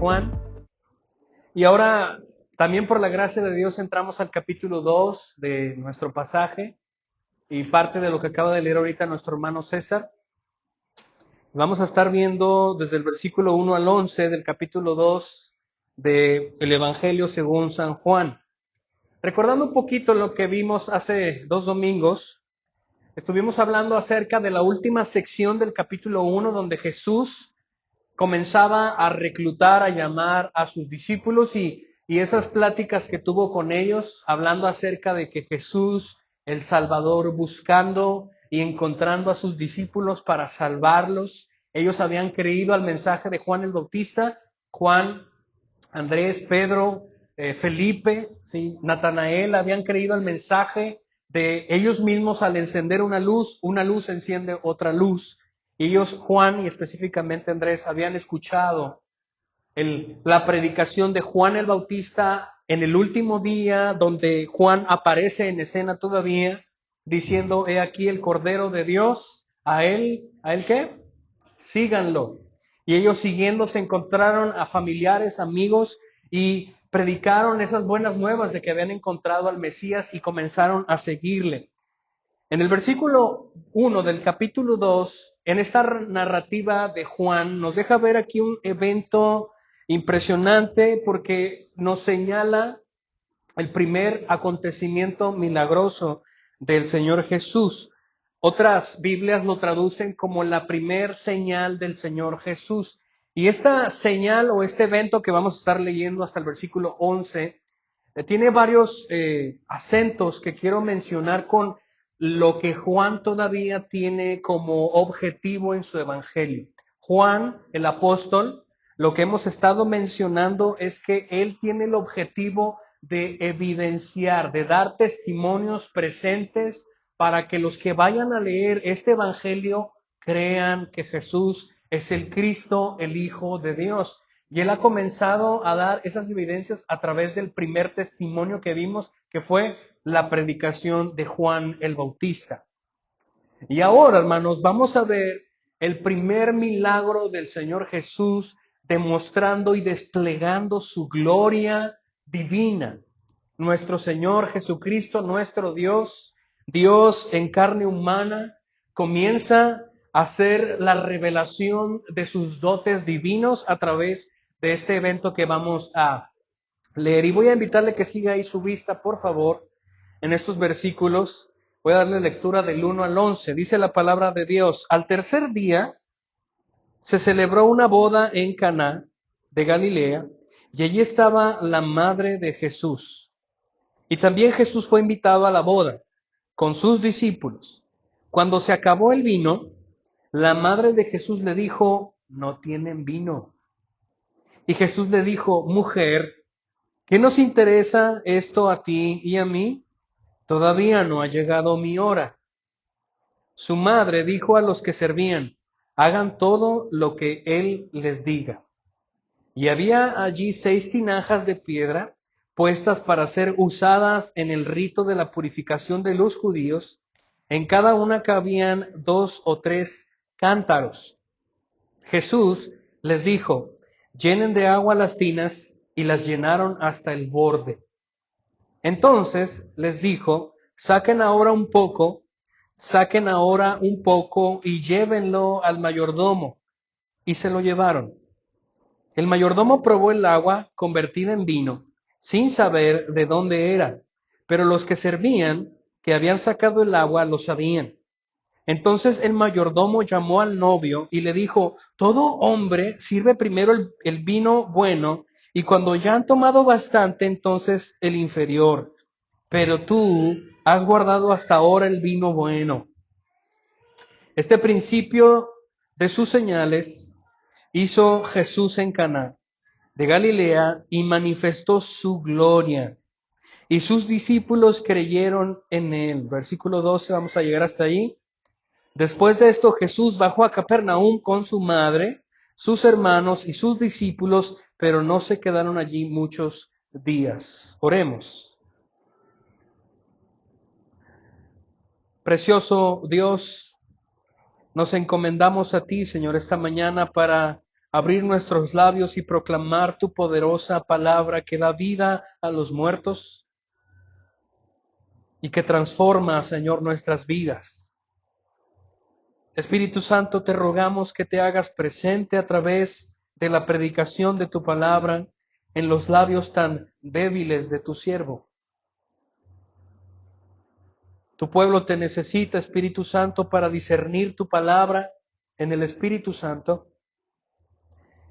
Juan. Y ahora, también por la gracia de Dios, entramos al capítulo 2 de nuestro pasaje y parte de lo que acaba de leer ahorita nuestro hermano César. Vamos a estar viendo desde el versículo 1 al 11 del capítulo 2 del Evangelio según San Juan. Recordando un poquito lo que vimos hace 2 domingos, estuvimos hablando acerca de la última sección del capítulo 1 donde Jesús comenzaba a reclutar, a llamar a sus discípulos y esas pláticas que tuvo con ellos, hablando acerca de que Jesús, el Salvador, buscando y encontrando a sus discípulos para salvarlos. Ellos habían creído al mensaje de Juan el Bautista, Juan, Andrés, Pedro, Felipe, ¿sí? Natanael, habían creído al mensaje de ellos mismos. Al encender una luz enciende otra luz. Ellos, Juan y específicamente Andrés, habían escuchado la predicación de Juan el Bautista en el último día, donde Juan aparece en escena todavía, diciendo: he aquí el Cordero de Dios, ¿a él qué? Síganlo. Y ellos siguiendo se encontraron a familiares, amigos, y predicaron esas buenas nuevas de que habían encontrado al Mesías y comenzaron a seguirle. En el versículo 1 del capítulo 2, en esta narrativa de Juan, nos deja ver aquí un evento impresionante porque nos señala el primer acontecimiento milagroso del Señor Jesús. Otras Biblias lo traducen como la primer señal del Señor Jesús. Y esta señal o este evento que vamos a estar leyendo hasta el versículo 11, tiene varios acentos que quiero mencionar con lo que Juan todavía tiene como objetivo en su evangelio. Juan, el apóstol, lo que hemos estado mencionando es que él tiene el objetivo de evidenciar, de dar testimonios presentes para que los que vayan a leer este evangelio crean que Jesús es el Cristo, el Hijo de Dios. Y él ha comenzado a dar esas evidencias a través del primer testimonio que vimos, que fue la predicación de Juan el Bautista. Y ahora, hermanos, vamos a ver el primer milagro del Señor Jesús demostrando y desplegando su gloria divina. Nuestro Señor Jesucristo, nuestro Dios, Dios en carne humana, comienza a hacer la revelación de sus dotes divinos a través de este evento que vamos a leer. Y voy a invitarle que siga ahí su vista, por favor, en estos versículos. Voy a darle lectura del 1 al 11. Dice la palabra de Dios: al tercer día se celebró una boda en Caná de Galilea, y allí estaba la madre de Jesús. Y también Jesús fue invitado a la boda con sus discípulos. Cuando se acabó el vino, la madre de Jesús le dijo: no tienen vino. Y Jesús le dijo: mujer, ¿qué nos interesa esto a ti y a mí? Todavía no ha llegado mi hora. Su madre dijo a los que servían: hagan todo lo que él les diga. Y había allí 6 tinajas de piedra puestas para ser usadas en el rito de la purificación de los judíos. En cada una cabían 2 o 3 cántaros. Jesús les dijo: llenen de agua las tinas, y las llenaron hasta el borde. Entonces les dijo: saquen ahora un poco y llévenlo al mayordomo. Y se lo llevaron. El mayordomo probó el agua convertida en vino, sin saber de dónde era, pero los que servían, que habían sacado el agua, lo sabían. Entonces el mayordomo llamó al novio y le dijo: todo hombre sirve primero el vino bueno, y cuando ya han tomado bastante, entonces el inferior. Pero tú has guardado hasta ahora el vino bueno. Este principio de sus señales hizo Jesús en Caná de Galilea y manifestó su gloria. Y sus discípulos creyeron en él. Versículo 12, vamos a llegar hasta ahí. Después de esto, Jesús bajó a Capernaum con su madre, sus hermanos y sus discípulos, pero no se quedaron allí muchos días. Oremos. Precioso Dios, nos encomendamos a ti, Señor, esta mañana para abrir nuestros labios y proclamar tu poderosa palabra que da vida a los muertos y que transforma, Señor, nuestras vidas. Espíritu Santo, te rogamos que te hagas presente a través de la predicación de tu palabra en los labios tan débiles de tu siervo. Tu pueblo te necesita, Espíritu Santo, para discernir tu palabra en el Espíritu Santo.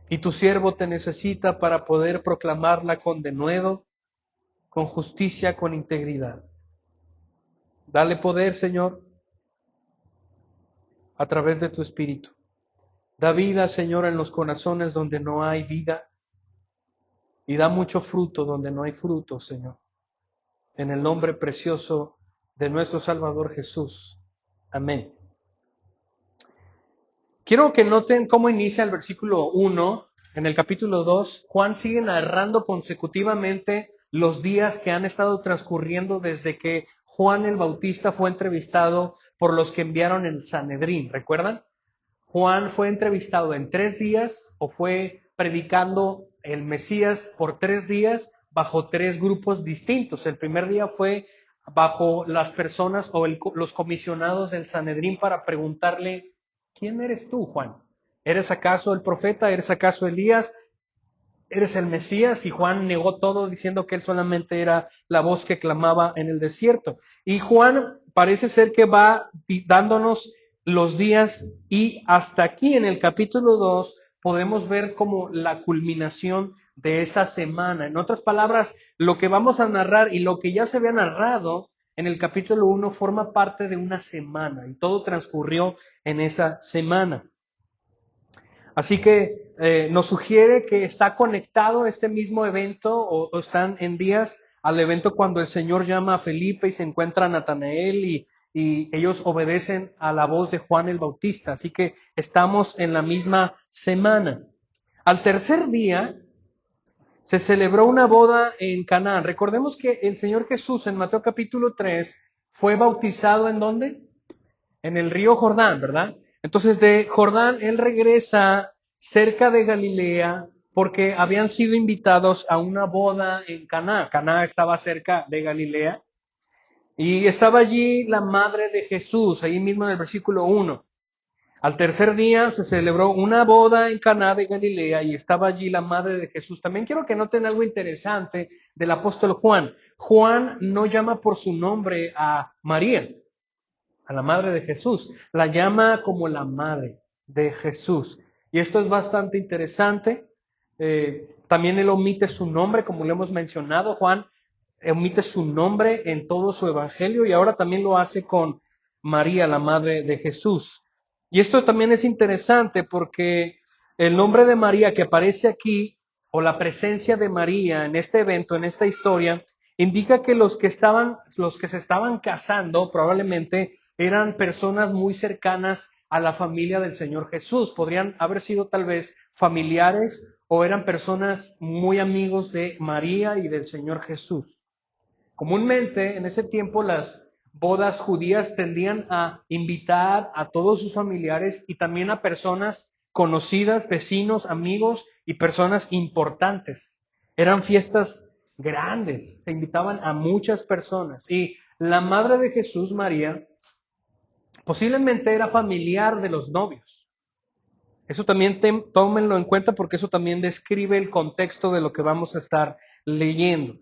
Y tu siervo te necesita para poder proclamarla con denuedo, con justicia, con integridad. Dale poder, Señor, a través de tu Espíritu. Da vida, Señor, en los corazones donde no hay vida. Y da mucho fruto donde no hay fruto, Señor. En el nombre precioso de nuestro Salvador Jesús. Amén. Quiero que noten cómo inicia el versículo 1. En el capítulo 2, Juan sigue narrando consecutivamente los días que han estado transcurriendo desde que Juan el Bautista fue entrevistado por los que enviaron el Sanedrín. ¿Recuerdan? Juan fue entrevistado en 3 días o fue predicando el Mesías por 3 días bajo 3 grupos distintos. El primer día fue bajo las personas o los comisionados del Sanedrín para preguntarle: ¿quién eres tú, Juan? ¿Eres acaso el profeta? ¿Eres acaso Elías? ¿Eres el Mesías? Y Juan negó todo diciendo que él solamente era la voz que clamaba en el desierto. Y Juan parece ser que va dándonos los días y hasta aquí en el capítulo 2 podemos ver como la culminación de esa semana. En otras palabras, lo que vamos a narrar y lo que ya se había narrado en el capítulo 1 forma parte de una semana y todo transcurrió en esa semana. Así que nos sugiere que está conectado este mismo evento o están en días al evento cuando el Señor llama a Felipe y se encuentra a Natanael y ellos obedecen a la voz de Juan el Bautista. Así que estamos en la misma semana. Al tercer día se celebró una boda en Canaán. Recordemos que el Señor Jesús en Mateo capítulo 3 fue bautizado ¿en dónde? En el río Jordán, ¿verdad? Entonces de Jordán él regresa cerca de Galilea porque habían sido invitados a una boda en Caná. Caná estaba cerca de Galilea y estaba allí la madre de Jesús, ahí mismo en el versículo 1. Al tercer día se celebró una boda en Caná de Galilea y estaba allí la madre de Jesús. También quiero que noten algo interesante del apóstol Juan. Juan no llama por su nombre a María, a la madre de Jesús, la llama como la madre de Jesús. Y esto es bastante interesante. También él omite su nombre, como lo hemos mencionado. Juan omite su nombre en todo su evangelio y ahora también lo hace con María, la madre de Jesús. Y esto también es interesante porque el nombre de María que aparece aquí, o la presencia de María en este evento, en esta historia, indica que los que se estaban casando probablemente eran personas muy cercanas a la familia del Señor Jesús. Podrían haber sido tal vez familiares o eran personas muy amigos de María y del Señor Jesús. Comúnmente en ese tiempo las bodas judías tendían a invitar a todos sus familiares y también a personas conocidas, vecinos, amigos y personas importantes. Eran fiestas grandes, se invitaban a muchas personas. Y la madre de Jesús, María, posiblemente era familiar de los novios. Eso también tómenlo en cuenta porque eso también describe el contexto de lo que vamos a estar leyendo.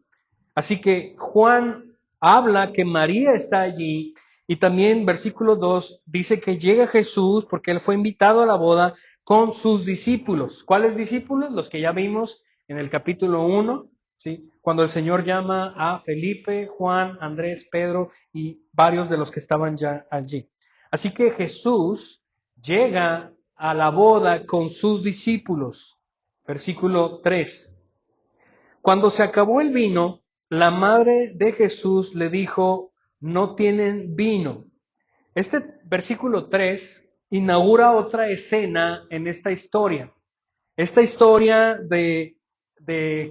Así que Juan habla que María está allí y también versículo 2 dice que llega Jesús porque él fue invitado a la boda con sus discípulos. ¿Cuáles discípulos? Los que ya vimos en el capítulo 1, ¿sí? Cuando el Señor llama a Felipe, Juan, Andrés, Pedro y varios de los que estaban ya allí. Así que Jesús llega a la boda con sus discípulos. Versículo 3. Cuando se acabó el vino, la madre de Jesús le dijo: no tienen vino. Este versículo 3 inaugura otra escena en esta historia. Esta historia de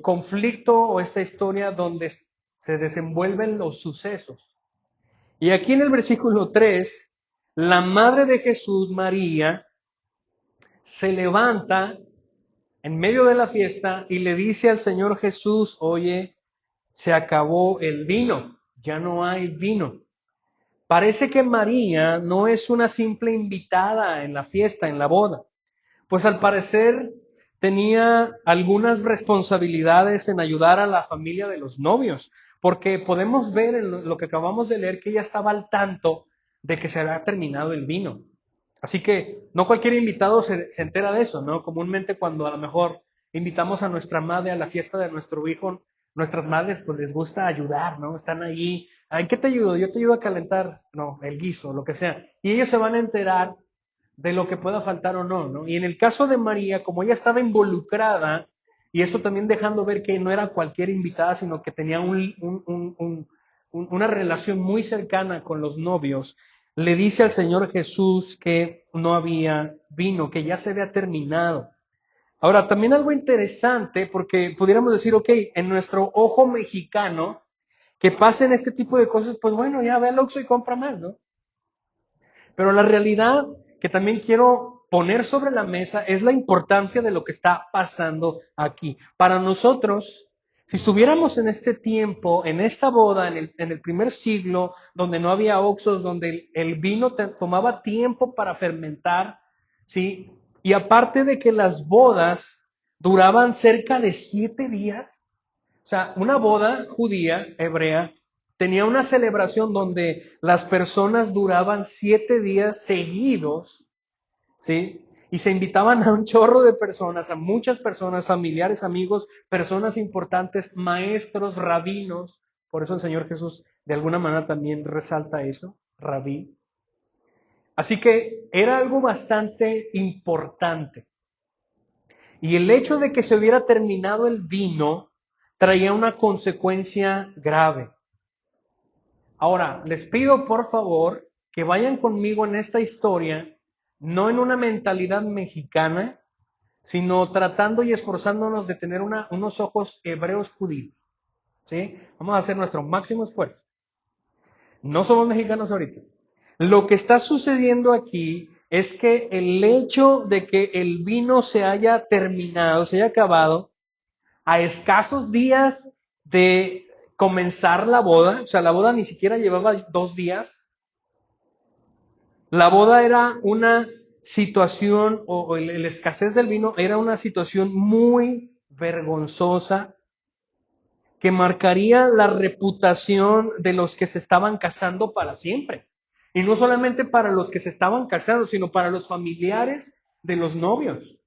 conflicto o esta historia donde se desenvuelven los sucesos. Y aquí en el versículo 3, la madre de Jesús, María, se levanta en medio de la fiesta y le dice al Señor Jesús, oye, se acabó el vino, ya no hay vino. Parece que María no es una simple invitada en la fiesta, en la boda, pues al parecer tenía algunas responsabilidades en ayudar a la familia de los novios, porque podemos ver en lo que acabamos de leer que ella estaba al tanto de que se había terminado el vino. Así que no cualquier invitado se entera de eso, ¿no? Comúnmente cuando a lo mejor invitamos a nuestra madre a la fiesta de nuestro hijo, nuestras madres pues les gusta ayudar, ¿no? Están allí, ¿en qué te ayudo? Yo te ayudo a calentar, no, el guiso, lo que sea. Y ellos se van a enterar de lo que pueda faltar o no, ¿no? Y en el caso de María, como ella estaba involucrada, y esto también dejando ver que no era cualquier invitada, sino que tenía una relación muy cercana con los novios, le dice al Señor Jesús que no había vino, que ya se había terminado. Ahora, también algo interesante, porque pudiéramos decir, ok, en nuestro ojo mexicano, que pasen este tipo de cosas, pues bueno, ya ve al Oxxo y compra más, ¿no? Pero la realidad que también quiero poner sobre la mesa es la importancia de lo que está pasando aquí. Para nosotros, si estuviéramos en este tiempo, en esta boda, en el primer siglo, donde no había oxos, donde el vino tomaba tiempo para fermentar, ¿sí? Y aparte de que las bodas duraban cerca de 7 días, o sea, una boda judía, hebrea, tenía una celebración donde las personas duraban 7 días seguidos, ¿sí? Y se invitaban a un chorro de personas, a muchas personas, familiares, amigos, personas importantes, maestros, rabinos. Por eso el Señor Jesús de alguna manera también resalta eso, rabí. Así que era algo bastante importante. Y el hecho de que se hubiera terminado el vino traía una consecuencia grave. Ahora, les pido por favor que vayan conmigo en esta historia, no en una mentalidad mexicana, sino tratando y esforzándonos de tener unos ojos hebreos judíos. ¿Sí? Vamos a hacer nuestro máximo esfuerzo. No somos mexicanos ahorita. Lo que está sucediendo aquí es que el hecho de que el vino se haya terminado, se haya acabado, a escasos días de comenzar la boda, o sea, la boda ni siquiera llevaba 2 días. La boda era una situación, o el escasez del vino era una situación muy vergonzosa que marcaría la reputación de los que se estaban casando para siempre. Y no solamente para los que se estaban casando, sino para los familiares de los novios.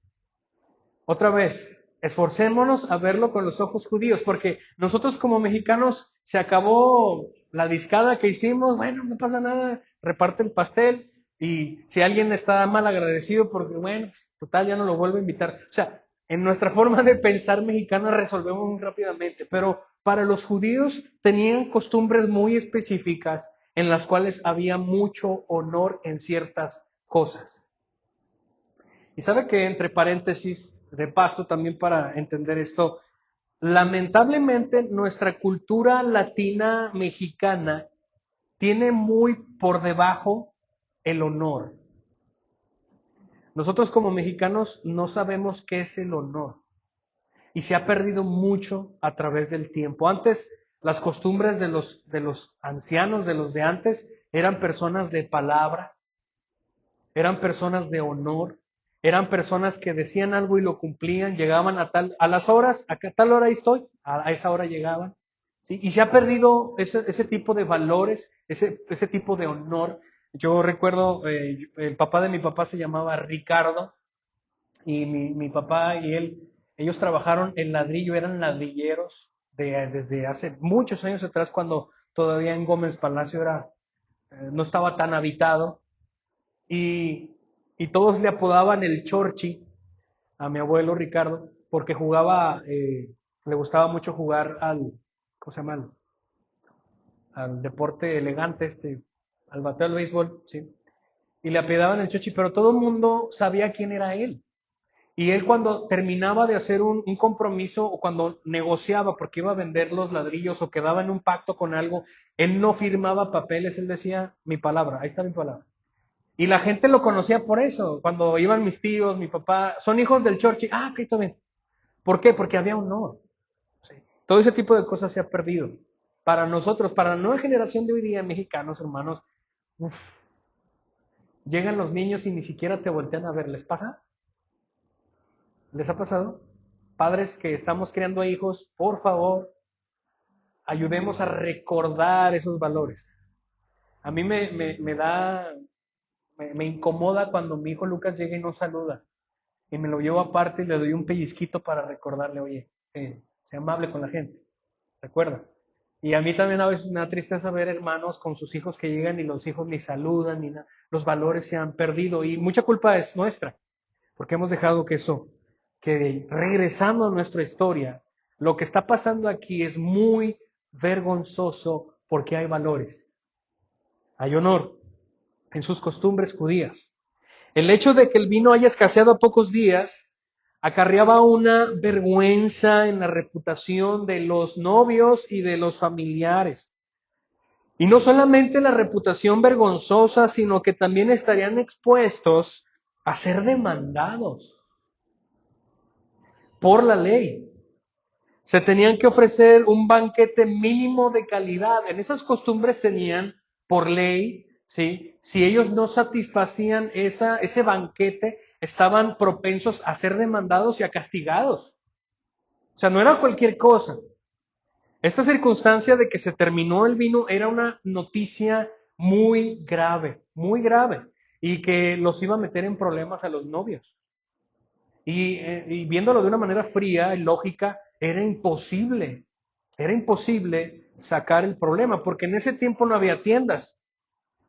Otra vez, esforcémonos a verlo con los ojos judíos, porque nosotros como mexicanos se acabó la discada que hicimos, bueno, no pasa nada, reparte el pastel y si alguien está mal agradecido porque, bueno, total, ya no lo vuelvo a invitar. O sea, en nuestra forma de pensar mexicana resolvemos muy rápidamente, pero para los judíos tenían costumbres muy específicas en las cuales había mucho honor en ciertas cosas. Y sabe que entre paréntesis, de paso también para entender esto, lamentablemente nuestra cultura latina mexicana tiene muy por debajo el honor. Nosotros como mexicanos no sabemos qué es el honor y se ha perdido mucho a través del tiempo. Antes las costumbres de los ancianos, de los de antes, eran personas de palabra, eran personas de honor, eran personas que decían algo y lo cumplían, llegaban a las horas, a tal hora ahí estoy, a esa hora llegaban. ¿Sí? Y se ha perdido ese tipo de valores, ese tipo de honor. Yo recuerdo, el papá de mi papá se llamaba Ricardo y mi papá y él, ellos trabajaron en ladrillo, eran ladrilleros desde hace muchos años atrás cuando todavía en Gómez Palacio no estaba tan habitado. Y todos le apodaban el Chorchi a mi abuelo Ricardo, porque jugaba, le gustaba mucho jugar ¿cómo se llama? Al deporte elegante, al bateo del béisbol, ¿sí? Y le apodaban el Chorchi, pero todo el mundo sabía quién era él. Y él cuando terminaba de hacer un compromiso o cuando negociaba porque iba a vender los ladrillos o quedaba en un pacto con algo, él no firmaba papeles, él decía mi palabra, ahí está mi palabra. Y la gente lo conocía por eso. Cuando iban mis tíos, mi papá, son hijos del Chorchi. Ah, ok, está bien. ¿Por qué? Porque había honor. ¿Sí? Todo ese tipo de cosas se ha perdido. Para nosotros, para la nueva generación de hoy día, mexicanos, hermanos, uf, llegan los niños y ni siquiera te voltean a ver. ¿Les pasa? ¿Les ha pasado? Padres que estamos criando hijos, por favor, ayudemos a recordar esos valores. A mí me incomoda cuando mi hijo Lucas llega y no saluda. Y me lo llevo aparte y le doy un pellizquito para recordarle, oye, sea amable con la gente. Recuerda. Y a mí también a veces me da tristeza ver hermanos con sus hijos que llegan y los hijos ni saludan, ni nada. Los valores se han perdido y mucha culpa es nuestra, porque hemos dejado que regresando a nuestra historia, lo que está pasando aquí es muy vergonzoso porque hay valores, hay honor en sus costumbres judías. El hecho de que el vino haya escaseado a pocos días acarreaba una vergüenza en la reputación de los novios y de los familiares. Y no solamente la reputación vergonzosa, sino que también estarían expuestos a ser demandados por la ley. Se tenían que ofrecer un banquete mínimo de calidad. En esas costumbres tenían, por ley, ¿sí? Si ellos no satisfacían ese banquete, estaban propensos a ser demandados y a castigados. O sea, no era cualquier cosa. Esta circunstancia de que se terminó el vino era una noticia muy grave, y que los iba a meter en problemas a los novios. Y viéndolo de una manera fría y lógica, era imposible sacar el problema, porque en ese tiempo no había tiendas,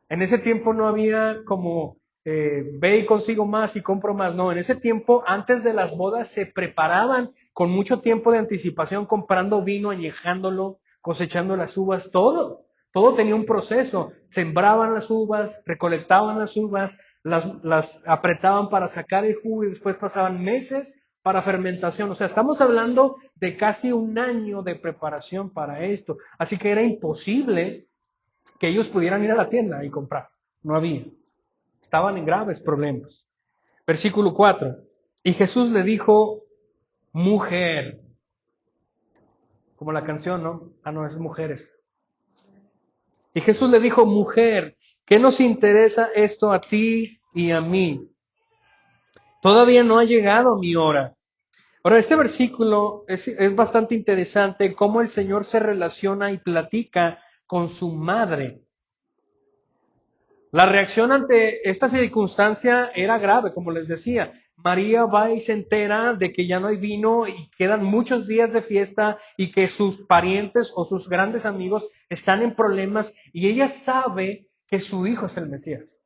en ese tiempo no había como ve y consigo más y compro más, no, en ese tiempo antes de las bodas se preparaban con mucho tiempo de anticipación, comprando vino, añejándolo, cosechando las uvas, todo tenía un proceso, sembraban las uvas, recolectaban las uvas, las apretaban para sacar el jugo y después pasaban meses para fermentación. O sea, estamos hablando de casi un año de preparación para esto. Así que era imposible que ellos pudieran ir a la tienda y comprar. No había. Estaban en graves problemas. Versículo 4. Y Jesús le dijo, mujer. Como la canción, ¿no? Ah, no, es mujeres. Y Jesús le dijo, mujer, ¿qué nos interesa esto a ti y a mí? Todavía no ha llegado mi hora. Ahora, este versículo es bastante interesante, cómo el Señor se relaciona y platica con su madre. La reacción ante esta circunstancia era grave, como les decía. María va y se entera de que ya no hay vino y quedan muchos días de fiesta y que sus parientes o sus grandes amigos están en problemas, y ella sabe que su hijo es el Mesías.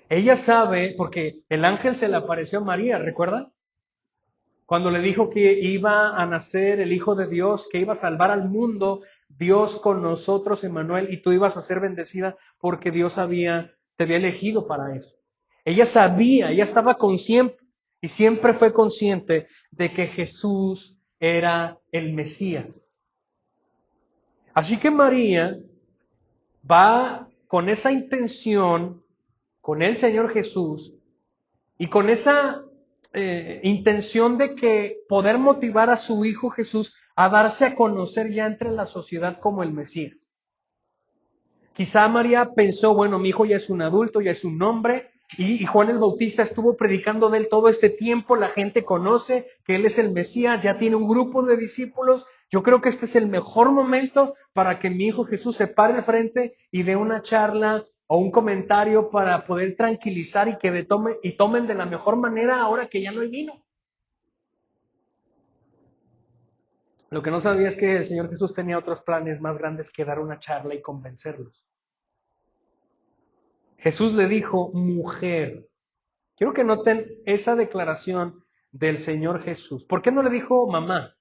Ella sabe porque el ángel se le apareció a María, ¿recuerdan? Cuando le dijo que iba a nacer el Hijo de Dios, que iba a salvar al mundo, Dios con nosotros, Emmanuel, y tú ibas a ser bendecida porque Dios te había elegido para eso. Ella sabía, ella estaba consciente y siempre fue consciente de que Jesús era el Mesías. Así que María va con esa intención, con el Señor Jesús, y con esa intención de que poder motivar a su hijo Jesús a darse a conocer ya entre la sociedad como el Mesías. Quizá María pensó, bueno, mi hijo ya es un adulto, ya es un hombre, y Juan el Bautista estuvo predicando de él todo este tiempo, la gente conoce que él es el Mesías, ya tiene un grupo de discípulos, yo creo que este es el mejor momento para que mi hijo Jesús se pare al frente y dé una charla o un comentario para poder tranquilizar y que tomen de la mejor manera ahora que ya no hay vino. Lo que no sabía es que el Señor Jesús tenía otros planes más grandes que dar una charla y convencerlos. Jesús le dijo, mujer. Quiero que noten esa declaración del Señor Jesús. ¿Por qué no le dijo mamá?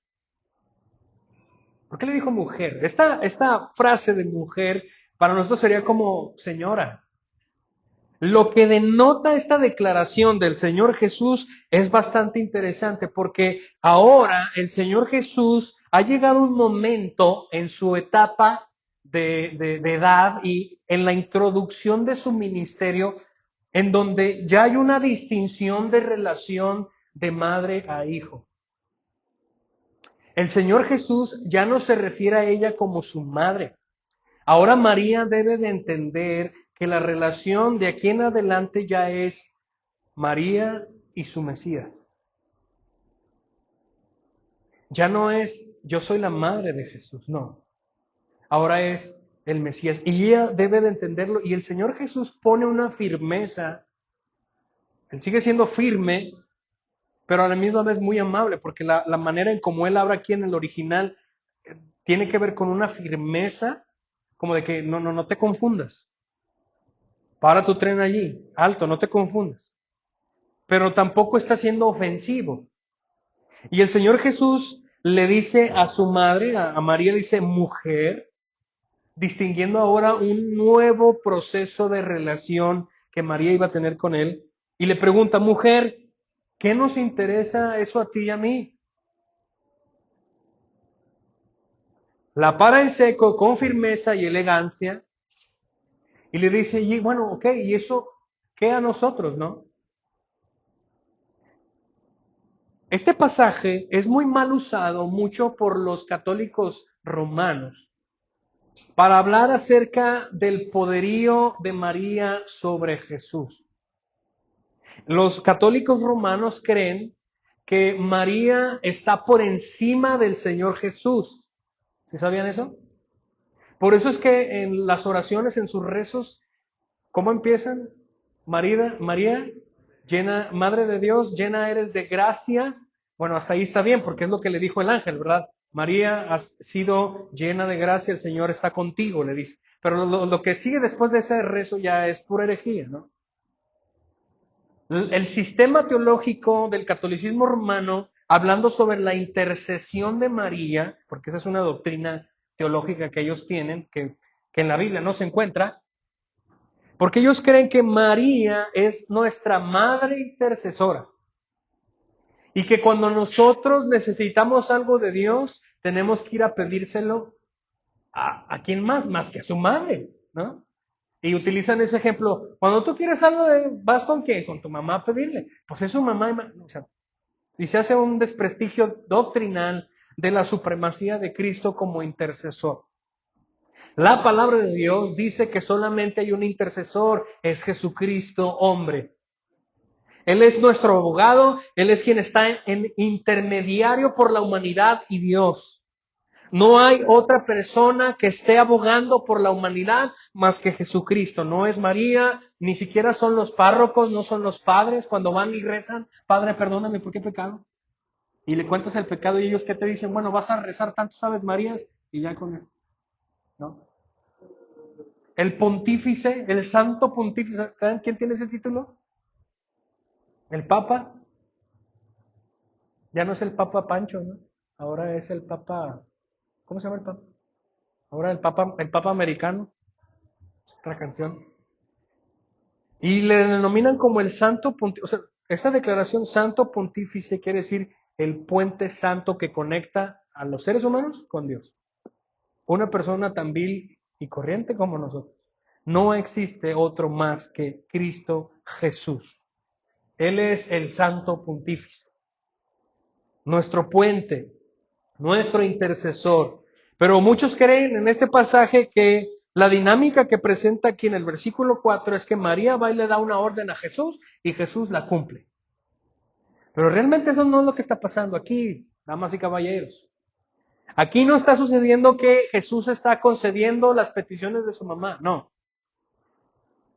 ¿Por qué le dijo mujer? Esta frase de mujer para nosotros sería como señora. Lo que denota esta declaración del Señor Jesús es bastante interesante, porque ahora el Señor Jesús ha llegado un momento en su etapa de edad y en la introducción de su ministerio en donde ya hay una distinción de relación de madre a hijo. El Señor Jesús ya no se refiere a ella como su madre. Ahora María debe de entender que la relación de aquí en adelante ya es María y su Mesías. Ya no es yo soy la madre de Jesús, no. Ahora es el Mesías. Y ella debe de entenderlo. Y el Señor Jesús pone una firmeza. Él sigue siendo firme, pero a la misma vez muy amable, porque la manera en cómo Él habla aquí en el original tiene que ver con una firmeza, como de que no te confundas. Para tu tren allí, alto, no te confundas. Pero tampoco está siendo ofensivo. Y el Señor Jesús le dice a su madre, a María, dice mujer, distinguiendo ahora un nuevo proceso de relación que María iba a tener con él, y le pregunta, mujer, ¿qué nos interesa eso a ti y a mí? La para en seco con firmeza y elegancia, y le dice, y bueno, ok, ¿y eso qué a nosotros, no? Este pasaje es muy mal usado mucho por los católicos romanos para hablar acerca del poderío de María sobre Jesús. Los católicos romanos creen que María está por encima del Señor Jesús. ¿Sí sabían eso? Por eso es que en las oraciones, en sus rezos, ¿cómo empiezan? María, llena, Madre de Dios, llena eres de gracia. Bueno, hasta ahí está bien, porque es lo que le dijo el ángel, ¿verdad? María, has sido llena de gracia, el Señor está contigo, le dice. Pero lo que sigue después de ese rezo ya es pura herejía, ¿no? El sistema teológico del catolicismo romano, hablando sobre la intercesión de María, porque esa es una doctrina teológica que ellos tienen, que en la Biblia no se encuentra, porque ellos creen que María es nuestra madre intercesora. Y que cuando nosotros necesitamos algo de Dios, tenemos que ir a pedírselo a quién más que a su madre, ¿no? Y utilizan ese ejemplo. Cuando tú quieres algo, ¿vas con quién? Con tu mamá a pedirle. Pues es su mamá. O sea, si se hace un desprestigio doctrinal de la supremacía de Cristo como intercesor. La palabra de Dios dice que solamente hay un intercesor, es Jesucristo, hombre. Él es nuestro abogado, Él es quien está en intermediario por la humanidad y Dios. No hay otra persona que esté abogando por la humanidad más que Jesucristo. No es María, ni siquiera son los párrocos, no son los padres cuando van y rezan, Padre, perdóname, ¿por qué pecado? Y le cuentas el pecado y ellos que te dicen, bueno, vas a rezar tantos Aves Marías y ya con eso, ¿no? El pontífice, el santo pontífice, ¿saben quién tiene ese título? El Papa. Ya no es el Papa Pancho, ¿no? Ahora es el Papa, ¿cómo se llama el Papa? Ahora el Papa americano, otra canción. Y le denominan como el santo pontífice, o sea, esa declaración santo pontífice quiere decir el puente santo que conecta a los seres humanos con Dios. Una persona tan vil y corriente como nosotros. No existe otro más que Cristo Jesús. Él es el santo pontífice, nuestro puente, nuestro intercesor. Pero muchos creen en este pasaje que la dinámica que presenta aquí en el versículo 4 es que María va y le da una orden a Jesús y Jesús la cumple. Pero realmente eso no es lo que está pasando aquí, damas y caballeros. Aquí no está sucediendo que Jesús está concediendo las peticiones de su mamá, no.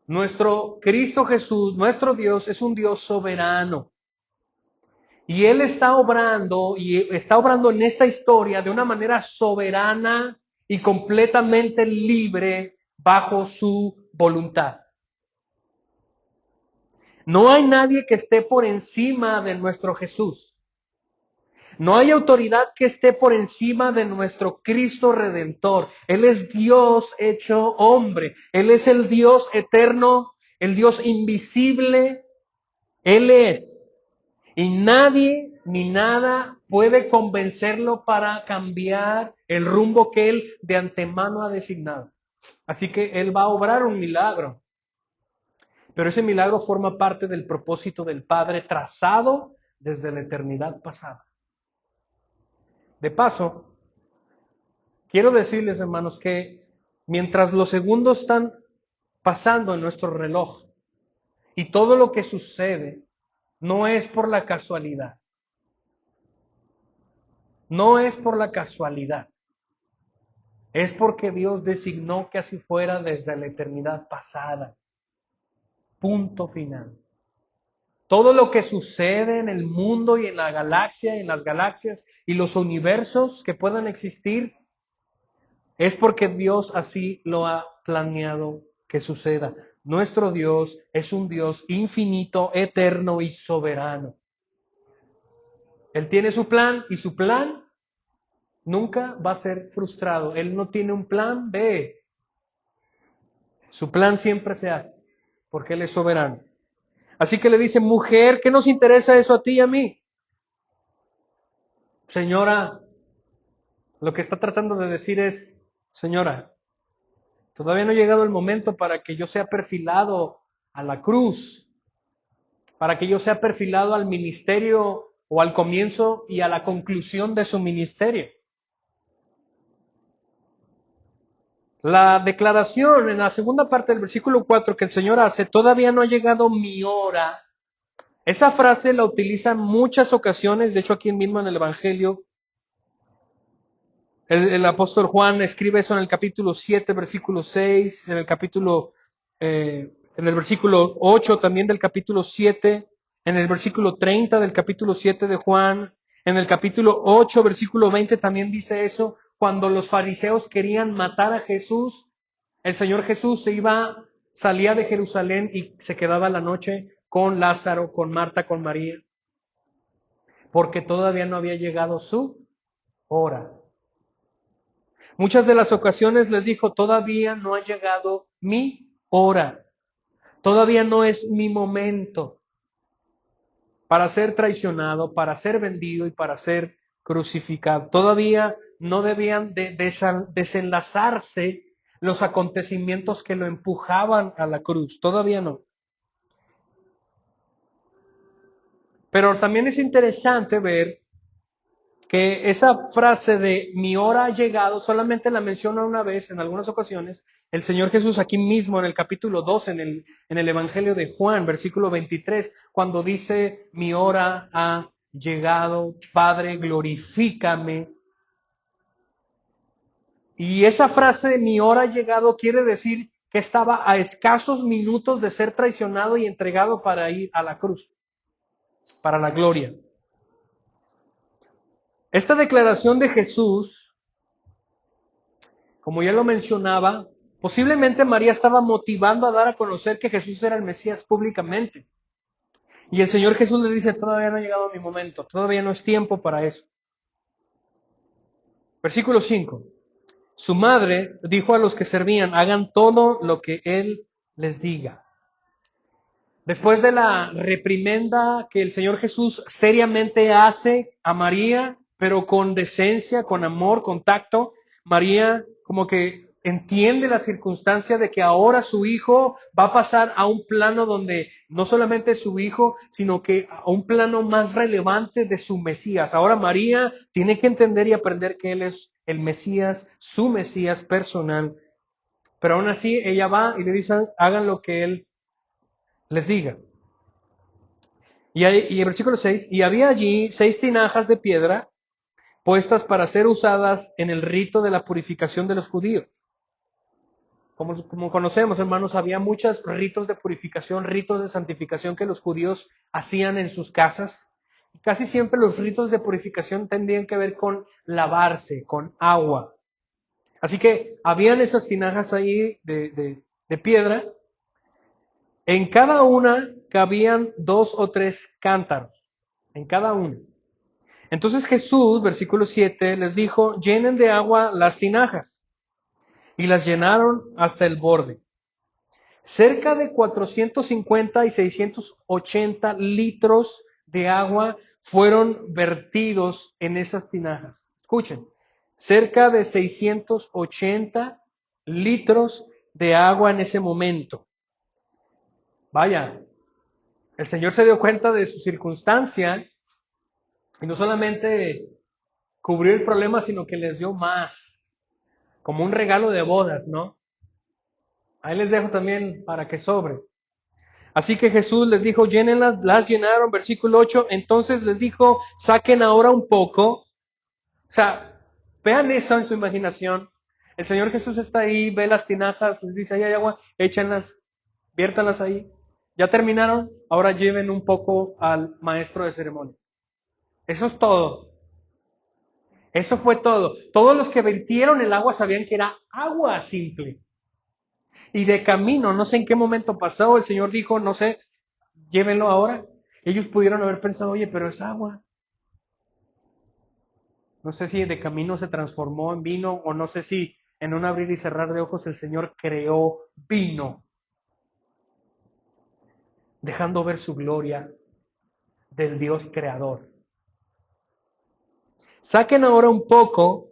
Nuestro Cristo Jesús, nuestro Dios, es un Dios soberano. Y Él está obrando en esta historia de una manera soberana y completamente libre bajo su voluntad. No hay nadie que esté por encima de nuestro Jesús. No hay autoridad que esté por encima de nuestro Cristo Redentor. Él es Dios hecho hombre. Él es el Dios eterno, el Dios invisible. Él es. Y nadie ni nada puede convencerlo para cambiar el rumbo que Él de antemano ha designado. Así que Él va a obrar un milagro. Pero ese milagro forma parte del propósito del Padre trazado desde la eternidad pasada. De paso, quiero decirles, hermanos, que mientras los segundos están pasando en nuestro reloj y todo lo que sucede no es por la casualidad. No es por la casualidad. Es porque Dios designó que así fuera desde la eternidad pasada. Punto final. Todo lo que sucede en el mundo y en la galaxia, en las galaxias y los universos que puedan existir, es porque Dios así lo ha planeado que suceda. Nuestro Dios es un Dios infinito, eterno y soberano. Él tiene su plan y su plan nunca va a ser frustrado. Él no tiene un plan B. Su plan siempre se hace porque Él es soberano. Así que le dice, mujer, ¿qué nos interesa eso a ti y a mí? Señora, lo que está tratando de decir es, señora, todavía no ha llegado el momento para que yo sea perfilado a la cruz, para que yo sea perfilado al ministerio o al comienzo y a la conclusión de su ministerio. La declaración en la segunda parte del versículo 4 que el Señor hace, todavía no ha llegado mi hora. Esa frase la utiliza en muchas ocasiones, de hecho aquí mismo en el Evangelio, el apóstol Juan escribe eso en el capítulo 7, versículo 6, en el versículo 8 también del capítulo 7, en el versículo 30 del capítulo 7 de Juan, en el capítulo 8, versículo 20 también dice eso, cuando los fariseos querían matar a Jesús, el Señor Jesús salía de Jerusalén y se quedaba la noche con Lázaro, con Marta, con María, porque todavía no había llegado su hora. Muchas de las ocasiones les dijo, todavía no ha llegado mi hora, todavía no es mi momento para ser traicionado, para ser vendido y para ser crucificado. Todavía no debían de desenlazarse los acontecimientos que lo empujaban a la cruz, todavía no. Pero también es interesante ver que esa frase de mi hora ha llegado solamente la menciona una vez en algunas ocasiones el Señor Jesús aquí mismo en el capítulo 2 en el Evangelio de Juan, versículo 23, cuando dice mi hora ha llegado, Padre, glorifícame. Y esa frase mi hora ha llegado quiere decir que estaba a escasos minutos de ser traicionado y entregado para ir a la cruz, para la gloria. Esta declaración de Jesús, como ya lo mencionaba, posiblemente María estaba motivando a dar a conocer que Jesús era el Mesías públicamente. Y el Señor Jesús le dice, todavía no ha llegado mi momento, todavía no es tiempo para eso. Versículo 5. Su madre dijo a los que servían, hagan todo lo que Él les diga. Después de la reprimenda que el Señor Jesús seriamente hace a María, pero con decencia, con amor, con tacto, María como que entiende la circunstancia de que ahora su hijo va a pasar a un plano donde no solamente es su hijo, sino que a un plano más relevante de su Mesías. Ahora María tiene que entender y aprender que Él es el Mesías, su Mesías personal. Pero aún así ella va y le dice, hagan lo que Él les diga. Y el versículo 6, y había allí 6 tinajas de piedra puestas para ser usadas en el rito de la purificación de los judíos. Como conocemos, hermanos, había muchos ritos de purificación, ritos de santificación que los judíos hacían en sus casas. Y casi siempre los ritos de purificación tendrían que ver con lavarse, con agua. Así que habían esas tinajas ahí de piedra. En cada una cabían 2 o 3 cántaros, en cada una. Entonces Jesús, versículo 7, les dijo, llenen de agua las tinajas. Y las llenaron hasta el borde. Cerca de 450 y 680 litros de agua fueron vertidos en esas tinajas. Escuchen, cerca de 680 litros de agua en ese momento. Vaya, el Señor se dio cuenta de su circunstancia Y no solamente cubrió el problema, sino que les dio más, como un regalo de bodas, ¿no? Ahí les dejo también para que sobre. Así que Jesús les dijo, llénenlas, las llenaron, versículo 8. Entonces les dijo, saquen ahora un poco. O sea, vean eso en su imaginación. El Señor Jesús está ahí, ve las tinajas, les dice, ahí hay agua, échanlas, viértanlas ahí. Ya terminaron, ahora lleven un poco al maestro de ceremonias. Eso es todo. Eso fue todo. Todos los que vertieron el agua sabían que era agua simple. Y de camino, no sé en qué momento pasó, el Señor dijo, no sé, llévenlo ahora. Ellos pudieron haber pensado, oye, pero es agua. No sé si de camino se transformó en vino o no sé si en un abrir y cerrar de ojos el Señor creó vino, dejando ver su gloria del Dios creador. Saquen ahora un poco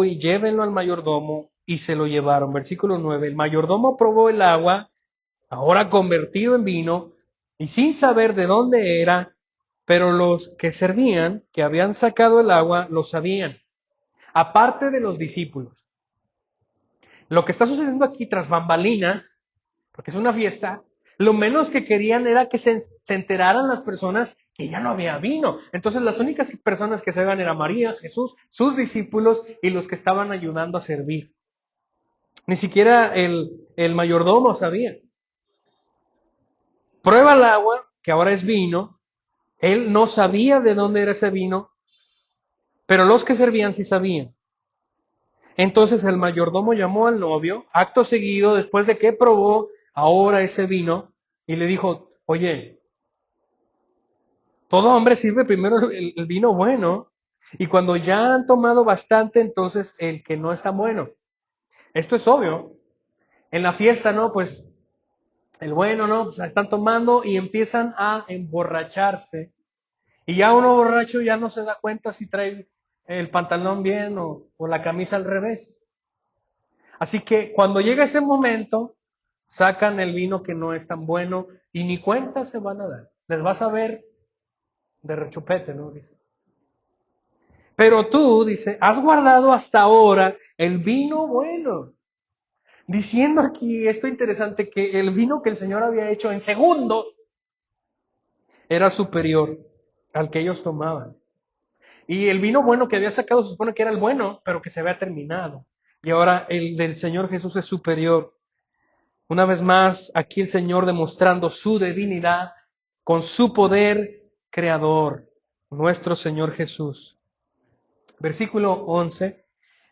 y llévenlo al mayordomo, y se lo llevaron. Versículo 9, el mayordomo probó el agua, ahora convertido en vino, y sin saber de dónde era, pero los que servían, que habían sacado el agua, lo sabían, aparte de los discípulos. Lo que está sucediendo aquí tras bambalinas, porque es una fiesta, lo menos que querían era que se enteraran las personas que ya no había vino. Entonces las únicas personas que sabían eran María, Jesús, sus discípulos y los que estaban ayudando a servir. Ni siquiera el mayordomo sabía. Prueba el agua, que ahora es vino. Él no sabía de dónde era ese vino, pero los que servían sí sabían. Entonces el mayordomo llamó al novio, acto seguido, después de que probó ahora ese vino, y le dijo, oye, todo hombre sirve primero el vino bueno, y cuando ya han tomado bastante, entonces el que no está bueno. Esto es obvio. En la fiesta, ¿no? Pues el bueno, ¿no? Pues están tomando y empiezan a emborracharse. Y ya uno borracho ya no se da cuenta si trae el pantalón bien o la camisa al revés. Así que cuando llega ese momento, sacan el vino que no es tan bueno y ni cuenta se van a dar. Les vas a ver de rechupete, ¿no? Dice. Pero tú, dice, has guardado hasta ahora el vino bueno. Diciendo aquí esto interesante, que el vino que el Señor había hecho en segundo era superior al que ellos tomaban. Y el vino bueno que había sacado se supone que era el bueno, pero que se había terminado. Y ahora el del Señor Jesús es superior. Una vez más, aquí el Señor demostrando su divinidad con su poder creador, nuestro Señor Jesús. Versículo 11.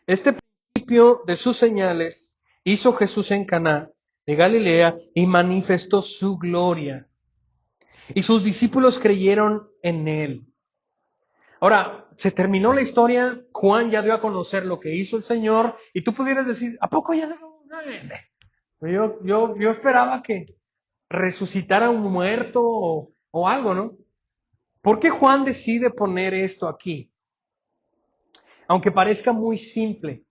Este principio de sus señales hizo Jesús en Caná de Galilea y manifestó su gloria. Y sus discípulos creyeron en él. Ahora, se terminó la historia, Juan ya dio a conocer lo que hizo el Señor, y tú pudieras decir, ¿a poco ya? Yo esperaba que resucitara un muerto o algo, ¿no? ¿Por qué Juan decide poner esto aquí? Aunque parezca muy simple.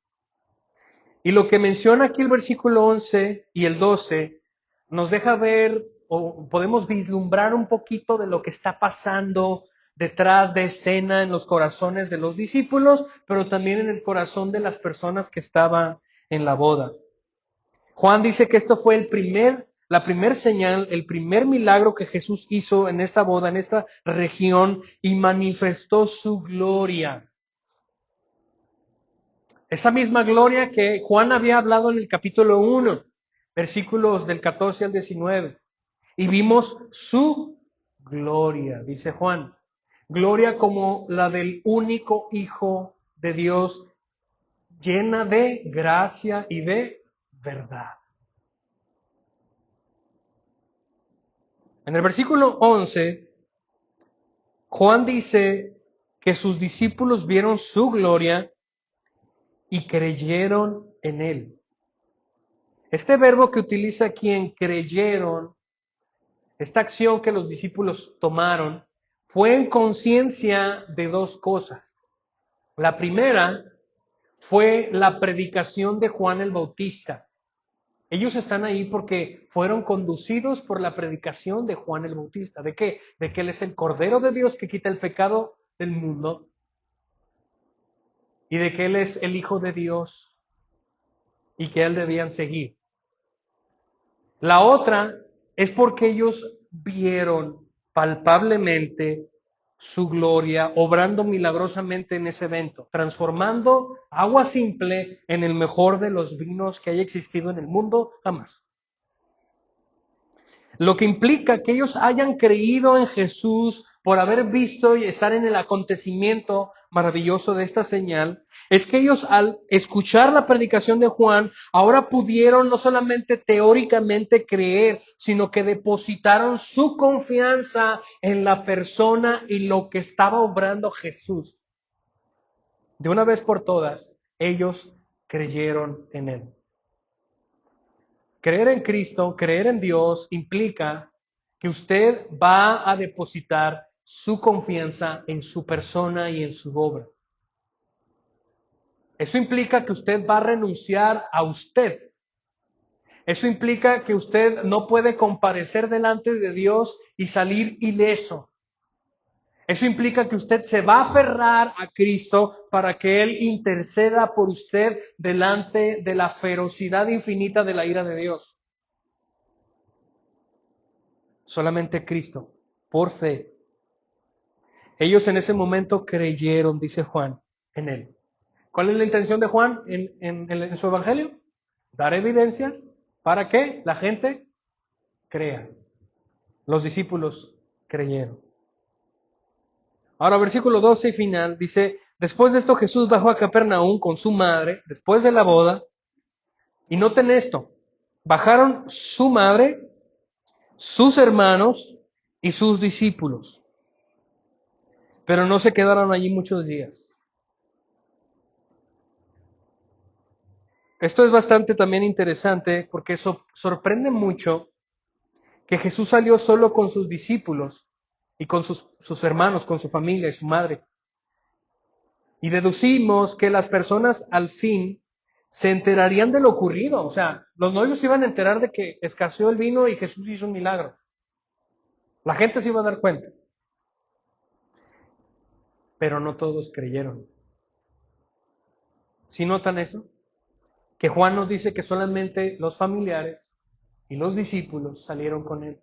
Y lo que menciona aquí el versículo 11 y el 12 nos deja ver o podemos vislumbrar un poquito de lo que está pasando detrás de escena en los corazones de los discípulos, pero también en el corazón de las personas que estaban en la boda. Juan dice que esto fue la primer señal, el primer milagro que Jesús hizo en esta boda, en esta región, y manifestó su gloria. Esa misma gloria que Juan había hablado en el capítulo 1, versículos del 14 al 19. Y vimos su gloria, dice Juan. Gloria como la del único Hijo de Dios, llena de gracia y de verdad. En el versículo 11, Juan dice que sus discípulos vieron su gloria y creyeron en él. Este verbo que utiliza aquí en creyeron, esta acción que los discípulos tomaron, fue en conciencia de dos cosas. La primera fue la predicación de Juan el Bautista. Ellos están ahí porque fueron conducidos por la predicación de Juan el Bautista. ¿De qué? De que Él es el Cordero de Dios que quita el pecado del mundo y de que Él es el Hijo de Dios y que Él debían seguir. La otra es porque ellos vieron palpablemente su gloria, obrando milagrosamente en ese evento, transformando agua simple en el mejor de los vinos que haya existido en el mundo jamás. Lo que implica que ellos hayan creído en Jesús por haber visto y estar en el acontecimiento maravilloso de esta señal, es que ellos al escuchar la predicación de Juan, ahora pudieron no solamente teóricamente creer, sino que depositaron su confianza en la persona y lo que estaba obrando Jesús. De una vez por todas, ellos creyeron en Él. Creer en Cristo, creer en Dios, implica que usted va a depositar su confianza en su persona y en su obra. Eso implica que usted va a renunciar a usted. Eso implica que usted no puede comparecer delante de Dios y salir ileso. Eso implica que usted se va a aferrar a Cristo para que Él interceda por usted delante de la ferocidad infinita de la ira de Dios. Solamente Cristo, por fe. Ellos en ese momento creyeron, dice Juan, en Él. ¿Cuál es la intención de Juan en su evangelio? Dar evidencias para que la gente crea. Los discípulos creyeron. Ahora, versículo 12 y final dice, después de esto Jesús bajó a Capernaum con su madre, después de la boda, y noten esto, bajaron su madre, sus hermanos y sus discípulos, pero no se quedaron allí muchos días. Esto es bastante también interesante porque eso sorprende mucho que Jesús salió solo con sus discípulos y con sus hermanos, con su familia y su madre. Y deducimos que las personas al fin se enterarían de lo ocurrido. O sea, los novios se iban a enterar de que escaseó el vino y Jesús hizo un milagro. La gente se iba a dar cuenta. Pero no todos creyeron. ¿Sí notan eso? Que Juan nos dice que solamente los familiares y los discípulos salieron con él,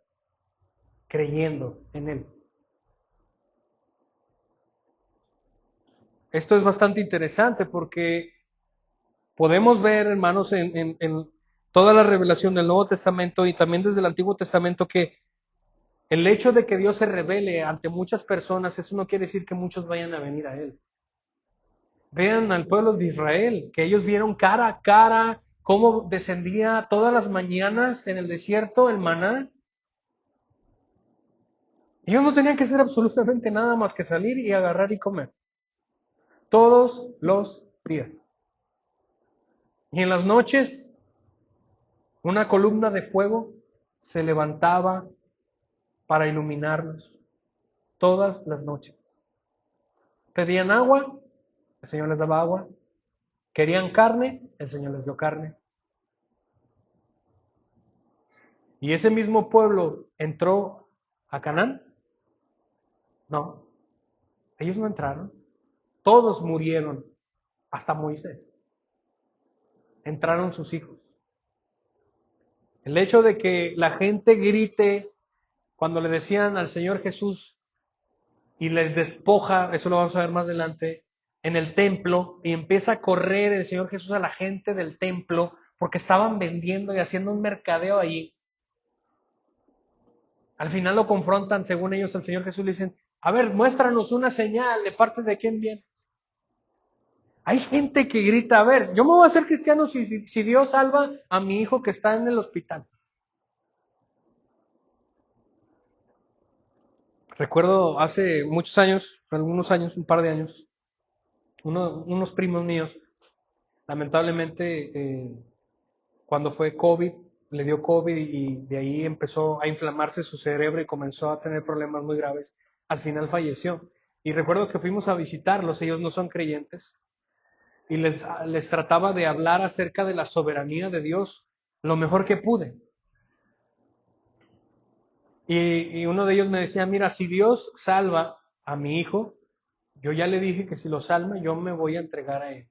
creyendo en él. Esto es bastante interesante porque podemos ver, hermanos, en toda la revelación del Nuevo Testamento y también desde el Antiguo Testamento que el hecho de que Dios se revele ante muchas personas, eso no quiere decir que muchos vayan a venir a Él. Vean al pueblo de Israel, que ellos vieron cara a cara cómo descendía todas las mañanas en el desierto el maná. Ellos no tenían que hacer absolutamente nada más que salir y agarrar y comer. Todos los días. Y en las noches, una columna de fuego se levantaba para iluminarlos. Todas las noches. Pedían agua, el Señor les daba agua. Querían carne, el Señor les dio carne. ¿Y ese mismo pueblo entró a Canaán? No, ellos no entraron. Todos murieron, hasta Moisés. Entraron sus hijos. El hecho de que la gente grite cuando le decían al Señor Jesús y les despoja, eso lo vamos a ver más adelante, en el templo, y empieza a correr el Señor Jesús a la gente del templo porque estaban vendiendo y haciendo un mercadeo allí. Al final lo confrontan, según ellos, al Señor Jesús le dicen, a ver, muéstranos una señal de parte de quién viene. Hay gente que grita, a ver, yo me voy a hacer cristiano si Dios salva a mi hijo que está en el hospital. Recuerdo hace muchos años, algunos años, un par de años, unos primos míos, lamentablemente, cuando fue COVID, le dio COVID y de ahí empezó a inflamarse su cerebro y comenzó a tener problemas muy graves. Al final falleció. Y recuerdo que fuimos a visitarlos, ellos no son creyentes, y les trataba de hablar acerca de la soberanía de Dios lo mejor que pude. Y uno de ellos me decía, mira, si Dios salva a mi hijo, yo ya le dije que si lo salva, yo me voy a entregar a él.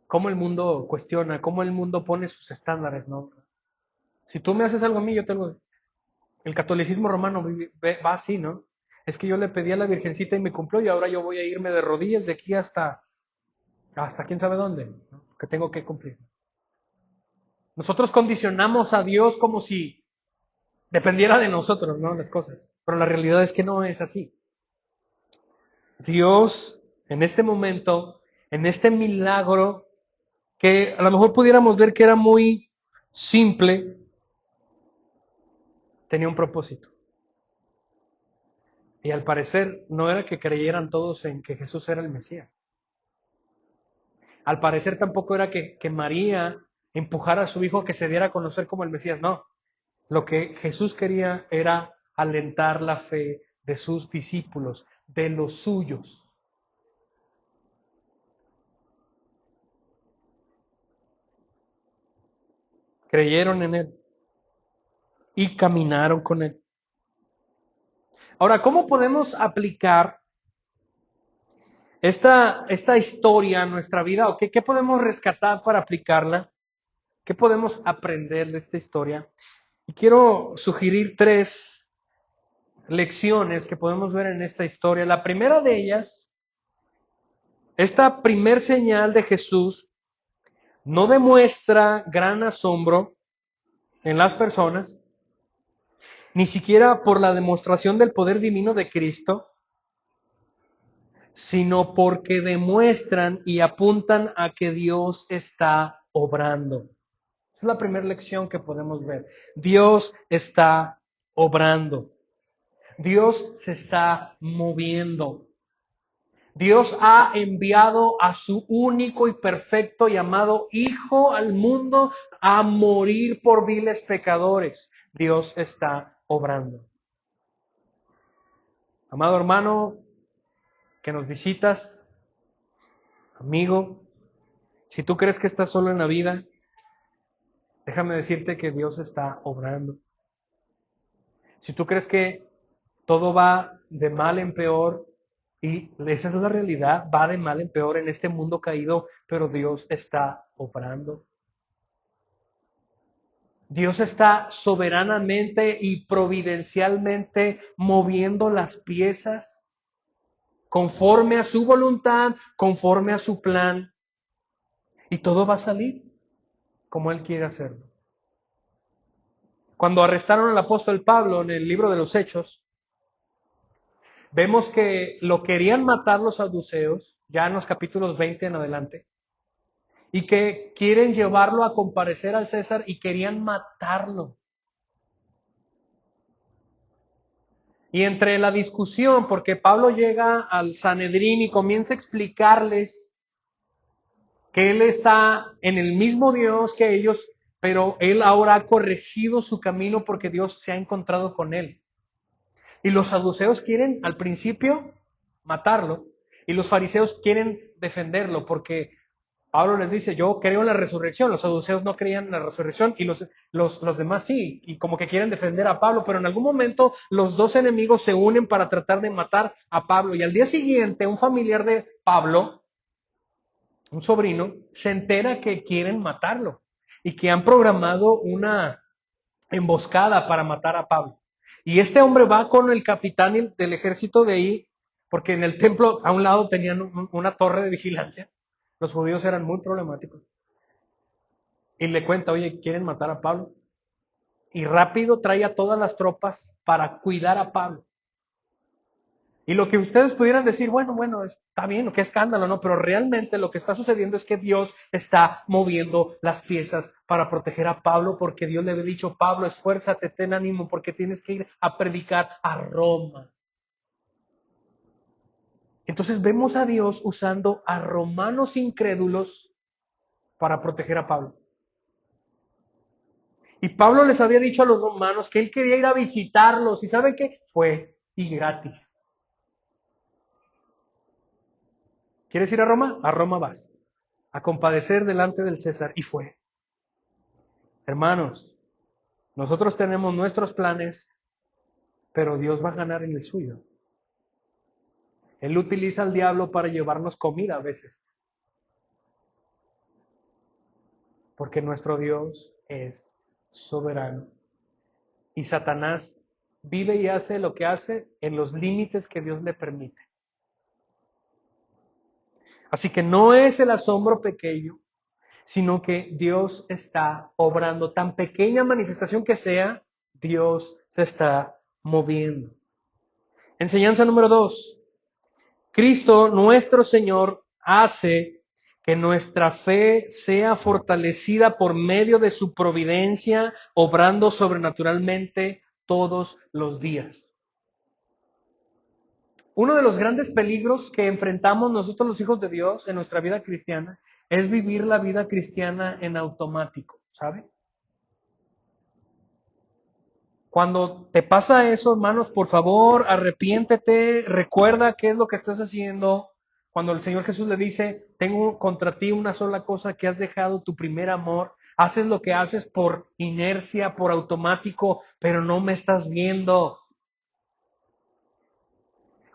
Cómo el mundo cuestiona, cómo el mundo pone sus estándares, ¿no? Si tú me haces algo a mí, yo te lo... El catolicismo romano va así, ¿no? Es que yo le pedí a la Virgencita y me cumplió y ahora yo voy a irme de rodillas de aquí hasta quién sabe dónde, ¿no? Que tengo que cumplir. Nosotros condicionamos a Dios como si dependiera de nosotros, ¿no? Las cosas. Pero la realidad es que no es así. Dios, en este momento, en este milagro, que a lo mejor pudiéramos ver que era muy simple, tenía un propósito. Y al parecer no era que creyeran todos en que Jesús era el Mesías. Al parecer tampoco era que María empujara a su hijo a que se diera a conocer como el Mesías. No. Lo que Jesús quería era alentar la fe de sus discípulos, de los suyos. Creyeron en Él y caminaron con Él. Ahora, ¿cómo podemos aplicar esta historia a nuestra vida? ¿O qué podemos rescatar para aplicarla? ¿Qué podemos aprender de esta historia? Y quiero sugerir 3 lecciones que podemos ver en esta historia. La primera de ellas, esta primer señal de Jesús no demuestra gran asombro en las personas, ni siquiera por la demostración del poder divino de Cristo, sino porque demuestran y apuntan a que Dios está obrando. Esa es la primera lección que podemos ver. Dios está obrando. Dios se está moviendo. Dios ha enviado a su único y perfecto y amado Hijo al mundo a morir por viles pecadores. Dios está obrando. Amado hermano, que nos visitas, amigo, si tú crees que estás solo en la vida, déjame decirte que Dios está obrando. Si tú crees que todo va de mal en peor, y esa es la realidad, va de mal en peor en este mundo caído, pero Dios está obrando. Dios está soberanamente y providencialmente moviendo las piezas conforme a su voluntad, conforme a su plan, y todo va a salir como Él quiere hacerlo. Cuando arrestaron al apóstol Pablo en el libro de los Hechos, vemos que lo querían matar los saduceos, ya en los capítulos 20 en adelante, y que quieren llevarlo a comparecer al César y querían matarlo. Y entre la discusión, porque Pablo llega al Sanedrín y comienza a explicarles que él está en el mismo Dios que ellos, pero él ahora ha corregido su camino porque Dios se ha encontrado con él. Y los saduceos quieren al principio matarlo y los fariseos quieren defenderlo porque Pablo les dice, yo creo en la resurrección. Los saduceos no creían en la resurrección y los demás sí, y como que quieren defender a Pablo, pero en algún momento los dos enemigos se unen para tratar de matar a Pablo. Y al día siguiente, un familiar de Pablo, un sobrino, se entera que quieren matarlo y que han programado una emboscada para matar a Pablo. Y este hombre va con el capitán del ejército de ahí, porque en el templo a un lado tenían una torre de vigilancia. Los judíos eran muy problemáticos. Y le cuenta, oye, quieren matar a Pablo. Y rápido trae a todas las tropas para cuidar a Pablo. Y lo que ustedes pudieran decir, bueno, está bien, qué escándalo, ¿no? Pero realmente lo que está sucediendo es que Dios está moviendo las piezas para proteger a Pablo, porque Dios le había dicho, Pablo, esfuérzate, ten ánimo, porque tienes que ir a predicar a Roma. Entonces vemos a Dios usando a romanos incrédulos para proteger a Pablo. Y Pablo les había dicho a los romanos que él quería ir a visitarlos. ¿Y saben qué? Fue y gratis. ¿Quieres ir a Roma? A Roma vas. a compadecer delante del César, y fue. Hermanos, nosotros tenemos nuestros planes, pero Dios va a ganar en el suyo. Él utiliza al diablo para llevarnos comida a veces, porque nuestro Dios es soberano. Y Satanás vive y hace lo que hace en los límites que Dios le permite. Así que no es el asombro pequeño, sino que Dios está obrando. Tan pequeña manifestación que sea, Dios se está moviendo. Enseñanza número 2. Cristo, nuestro Señor, hace que nuestra fe sea fortalecida por medio de su providencia, obrando sobrenaturalmente todos los días. Uno de los grandes peligros que enfrentamos nosotros los hijos de Dios en nuestra vida cristiana es vivir la vida cristiana en automático, ¿sabe? Cuando te pasa eso, hermanos, por favor, arrepiéntete, recuerda qué es lo que estás haciendo. Cuando el Señor Jesús le dice, tengo contra ti una sola cosa, que has dejado tu primer amor, haces lo que haces por inercia, por automático, pero no me estás viendo.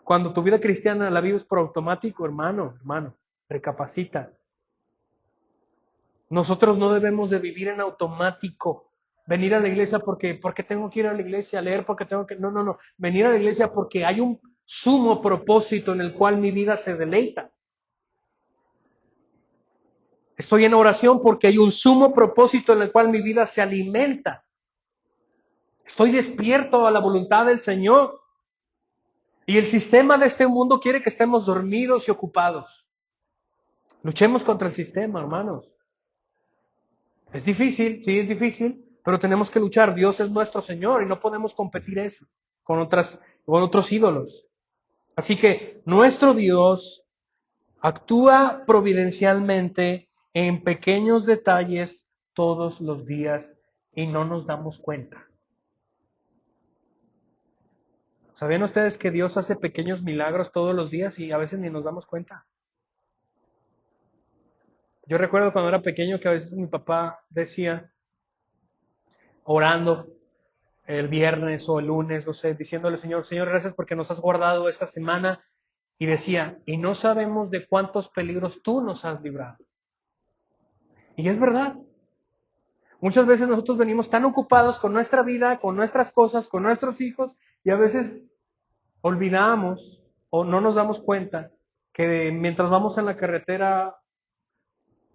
Cuando tu vida cristiana la vives por automático, hermano, recapacita. Nosotros no debemos de vivir en automático. Venir a la iglesia porque tengo que ir a la iglesia, leer porque tengo que... No. Venir a la iglesia porque hay un sumo propósito en el cual mi vida se deleita. Estoy en oración porque hay un sumo propósito en el cual mi vida se alimenta. Estoy despierto a la voluntad del Señor. Y el sistema de este mundo quiere que estemos dormidos y ocupados. Luchemos contra el sistema, hermanos. Es difícil, sí es difícil, pero tenemos que luchar. Dios es nuestro Señor y no podemos competir eso con otros ídolos. Así que nuestro Dios actúa providencialmente en pequeños detalles todos los días y no nos damos cuenta. ¿Sabían ustedes que Dios hace pequeños milagros todos los días y a veces ni nos damos cuenta? Yo recuerdo cuando era pequeño que a veces mi papá decía, orando el viernes o el lunes, no sé, diciéndole, Señor, gracias porque nos has guardado esta semana. Y decía, y no sabemos de cuántos peligros tú nos has librado. Y es verdad. Muchas veces nosotros venimos tan ocupados con nuestra vida, con nuestras cosas, con nuestros hijos, y a veces olvidamos o no nos damos cuenta que mientras vamos en la carretera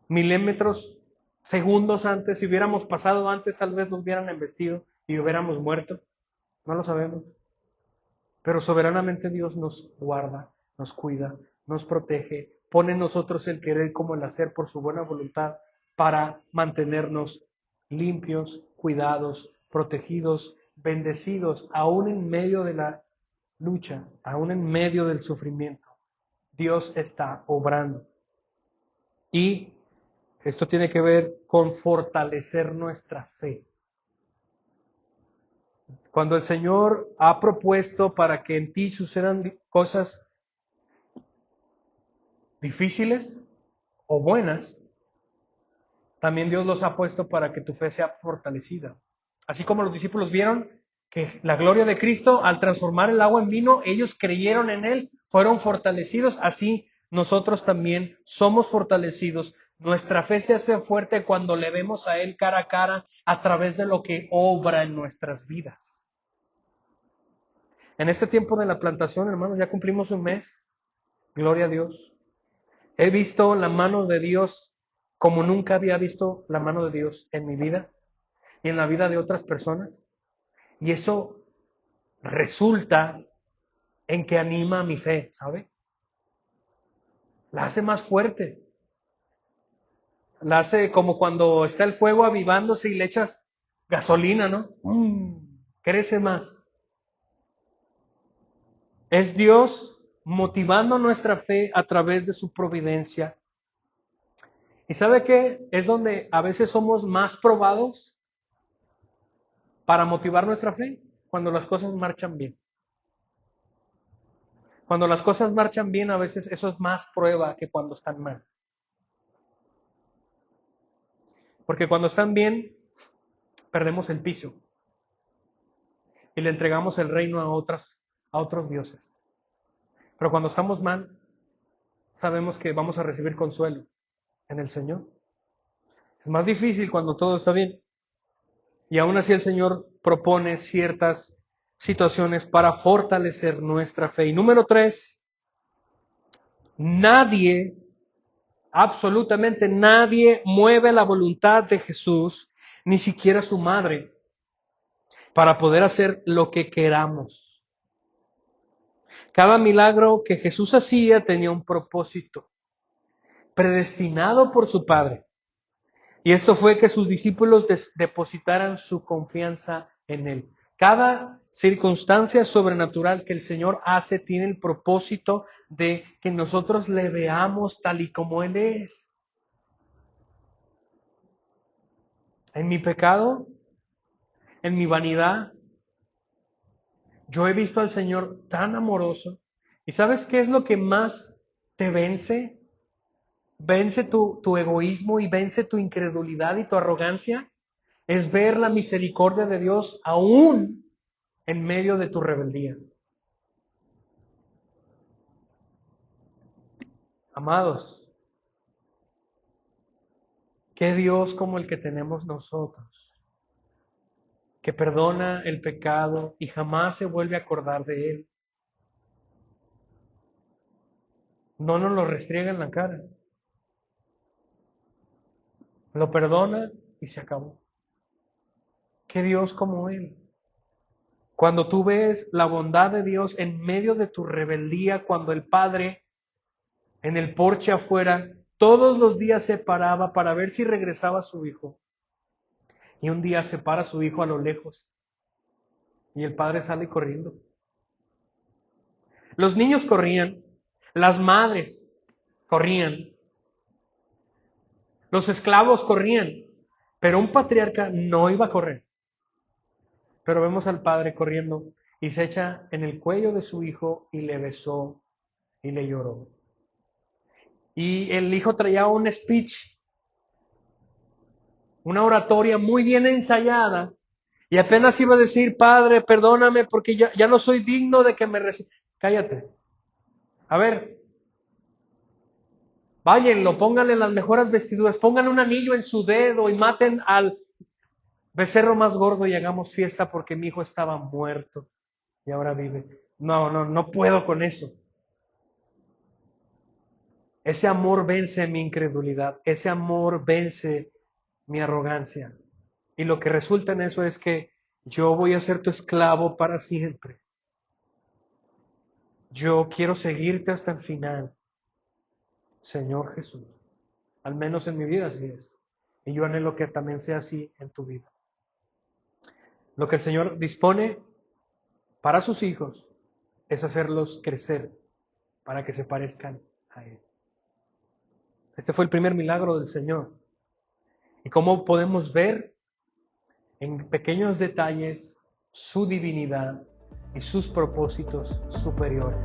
milímetros, segundos antes, si hubiéramos pasado antes, tal vez nos hubieran embestido y hubiéramos muerto. No lo sabemos. Pero soberanamente Dios nos guarda, nos cuida, nos protege, pone en nosotros el querer como el hacer por su buena voluntad para mantenernos limpios, cuidados, protegidos, bendecidos, aún en medio de la lucha, aún en medio del sufrimiento. Dios está obrando. Y esto tiene que ver con fortalecer nuestra fe. Cuando el Señor ha propuesto para que en ti sucedan cosas difíciles o buenas, también Dios los ha puesto para que tu fe sea fortalecida. Así como los discípulos vieron que la gloria de Cristo, al transformar el agua en vino, ellos creyeron en Él, fueron fortalecidos, así nosotros también somos fortalecidos. Nuestra fe se hace fuerte cuando le vemos a Él cara a cara a través de lo que obra en nuestras vidas. En este tiempo de la plantación, hermanos, ya cumplimos un mes. Gloria a Dios. He visto la mano de Dios como nunca había visto la mano de Dios en mi vida y en la vida de otras personas. Y eso resulta en que anima mi fe, ¿sabe? La hace más fuerte. La hace como cuando está el fuego avivándose y le echas gasolina, ¿no? Crece más. Es Dios motivando nuestra fe a través de su providencia. ¿Y sabe qué? Es donde a veces somos más probados para motivar nuestra fe, cuando las cosas marchan bien. Cuando las cosas marchan bien, a veces eso es más prueba que cuando están mal. Porque cuando están bien, perdemos el piso y le entregamos el reino a otros dioses. Pero cuando estamos mal, sabemos que vamos a recibir consuelo en el Señor. Es más difícil cuando todo está bien. Y aún así el Señor propone ciertas situaciones para fortalecer nuestra fe. Y número 3, nadie, absolutamente nadie mueve la voluntad de Jesús, ni siquiera su madre, para poder hacer lo que queramos. Cada milagro que Jesús hacía tenía un propósito, predestinado por su Padre. Y esto fue que sus discípulos depositaran su confianza en Él. Cada circunstancia sobrenatural que el Señor hace tiene el propósito de que nosotros le veamos tal y como Él es. En mi pecado, en mi vanidad, yo he visto al Señor tan amoroso. ¿Y sabes qué es lo que más te vence? Vence tu egoísmo y vence tu incredulidad y tu arrogancia. Es ver la misericordia de Dios aún en medio de tu rebeldía. Amados, ¿qué Dios como el que tenemos nosotros, que perdona el pecado y jamás se vuelve a acordar de él? No nos lo restriega en la cara. Lo perdona y se acabó. ¿Qué Dios como Él? Cuando tú ves la bondad de Dios en medio de tu rebeldía, cuando el Padre en el porche afuera todos los días se paraba para ver si regresaba su hijo. Y un día se para su hijo a lo lejos y el Padre sale corriendo. Los niños corrían, las madres corrían, los esclavos corrían, pero un patriarca no iba a correr. Pero vemos al padre corriendo y se echa en el cuello de su hijo y le besó y le lloró. Y el hijo traía un speech, una oratoria muy bien ensayada, y apenas iba a decir: Padre, perdóname porque ya no soy digno de que me recibas. Cállate. A ver, váyanlo, pónganle las mejores vestiduras, pongan un anillo en su dedo y maten al becerro más gordo y hagamos fiesta porque mi hijo estaba muerto y ahora vive. No puedo con eso. Ese amor vence mi incredulidad, ese amor vence mi arrogancia. Y lo que resulta en eso es que yo voy a ser tu esclavo para siempre. Yo quiero seguirte hasta el final, Señor Jesús. Al menos en mi vida así es. Y yo anhelo que también sea así en tu vida. Lo que el Señor dispone para sus hijos es hacerlos crecer para que se parezcan a Él. Este fue el primer milagro del Señor. Y cómo podemos ver en pequeños detalles su divinidad y sus propósitos superiores.